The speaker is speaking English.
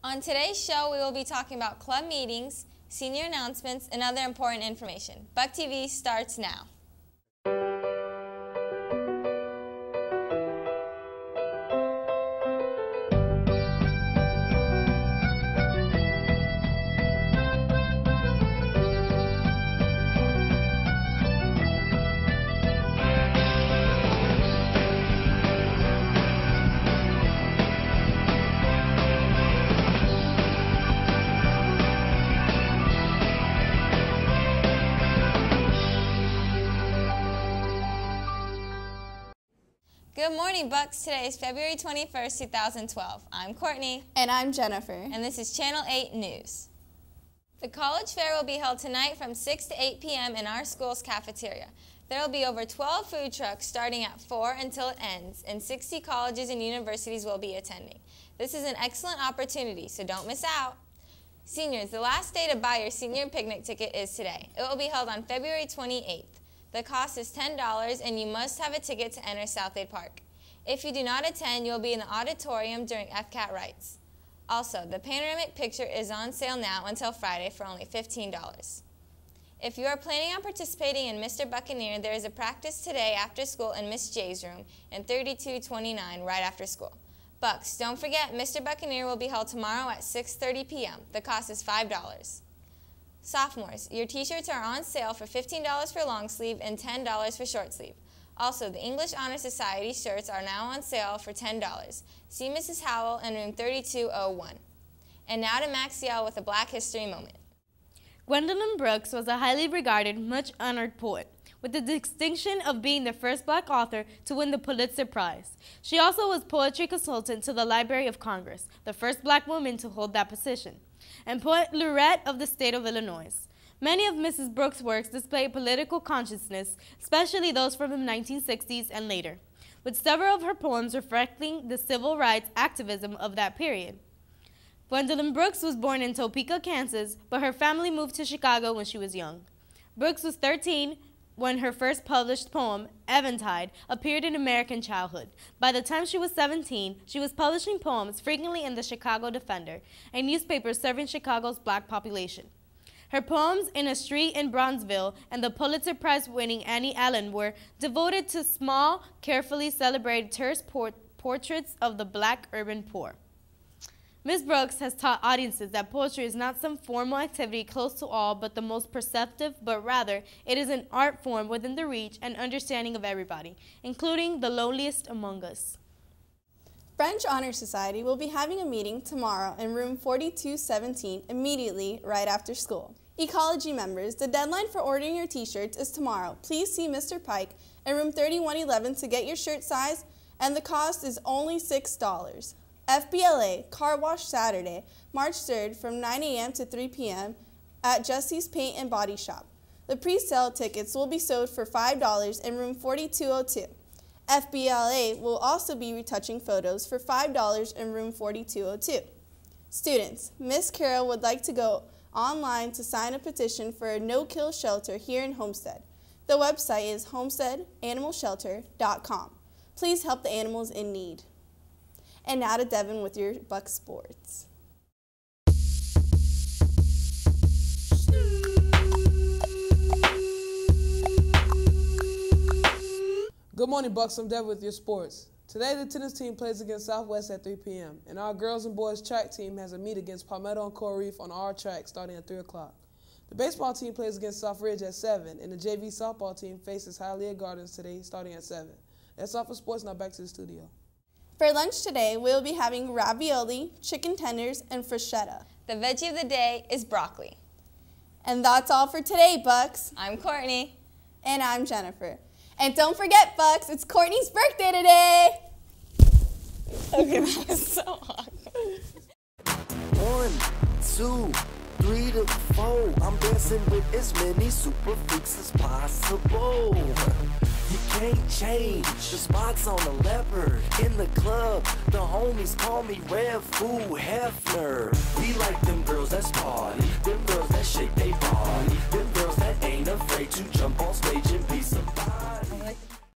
On today's show, we will be talking about club meetings, senior announcements, and other important information. Buck TV starts now. Good morning, Bucks. Today is February 21st, 2012. I'm Courtney. And I'm Jennifer. And this is Channel 8 News. The college fair will be held tonight from 6 to 8 p.m. in our school's cafeteria. There will be over 12 food trucks starting at 4 until it ends, and 60 colleges and universities will be attending. This is an excellent opportunity, so don't miss out. Seniors, the last day to buy your senior picnic ticket is today. It will be held on February 28th. The cost is $10, and you must have a ticket to enter Southaid Park. If you do not attend, you'll be in the auditorium during FCAT rights. Also, the panoramic picture is on sale now until Friday for only $15. If you are planning on participating in Mr. Buccaneer, there is a practice today after school in Miss J's room in 3229 right after school. Bucks, don't forget, Mr. Buccaneer will be held tomorrow at 6:30 p.m. The cost is $5. Sophomores, your t-shirts are on sale for $15 for long sleeve and $10 for short sleeve. Also, the English Honor Society shirts are now on sale for $10. See Mrs. Howell in room 3201. And now to Maxiel with a Black History moment. Gwendolyn Brooks was a highly regarded, much honored poet, with the distinction of being the first Black author to win the Pulitzer Prize. She also was poetry consultant to the Library of Congress, the first Black woman to hold that position, and poet laureate of the state of Illinois. Many of Mrs. Brooks' works display political consciousness, especially those from the 1960s and later, with several of her poems reflecting the civil rights activism of that period. Gwendolyn Brooks was born in Topeka, Kansas, but her family moved to Chicago when she was young. Brooks was 13 when her first published poem, Eventide, appeared in American Childhood. By the time she was 17, she was publishing poems frequently in the Chicago Defender, a newspaper serving Chicago's Black population. Her poems In a Street in Bronzeville and the Pulitzer Prize-winning Annie Allen were devoted to small, carefully celebrated terse portraits of the Black urban poor. Ms. Brooks has taught audiences that poetry is not some formal activity close to all but the most perceptive, but rather it is an art form within the reach and understanding of everybody, including the lowliest among us. French Honor Society will be having a meeting tomorrow in room 4217 immediately right after school. Ecology members, the deadline for ordering your t-shirts is tomorrow. Please see Mr. Pike in room 3111 to get your shirt size, and the cost is only $6. FBLA Car Wash Saturday, March 3rd from 9 a.m. to 3 p.m. at Jesse's Paint and Body Shop. The pre-sale tickets will be sold for $5 in room 4202. FBLA will also be retouching photos for $5 in room 4202. Students, Miss Carroll would like to go online to sign a petition for a no-kill shelter here in Homestead. The website is homesteadanimalshelter.com. Please help the animals in need. And now to Devin with your Buck Sports. Good morning, Bucks. I'm Devin with your sports. Today, the tennis team plays against Southwest at 3 p.m., and our girls and boys track team has a meet against Palmetto and Coral Reef on our track starting at 3 o'clock. The baseball team plays against South Ridge at 7, and the JV softball team faces Hialeah Gardens today starting at 7. That's all for sports. Now back to the studio. For lunch today, we'll be having ravioli, chicken tenders, and bruschetta. The veggie of the day is broccoli. And that's all for today, Bucks. I'm Courtney. And I'm Jennifer. And don't forget, Bucks, it's Courtney's birthday today. Okay, that was so awkward. 1, 2, 3 to 4. I'm dancing with as many super freaks as possible. You can't change the spots on the leopard. In the club, the homies call me Rev Fool Hefner. We like them girls that's party, them girls that shake they body, them girls that ain't afraid to jump on stage and be somebody.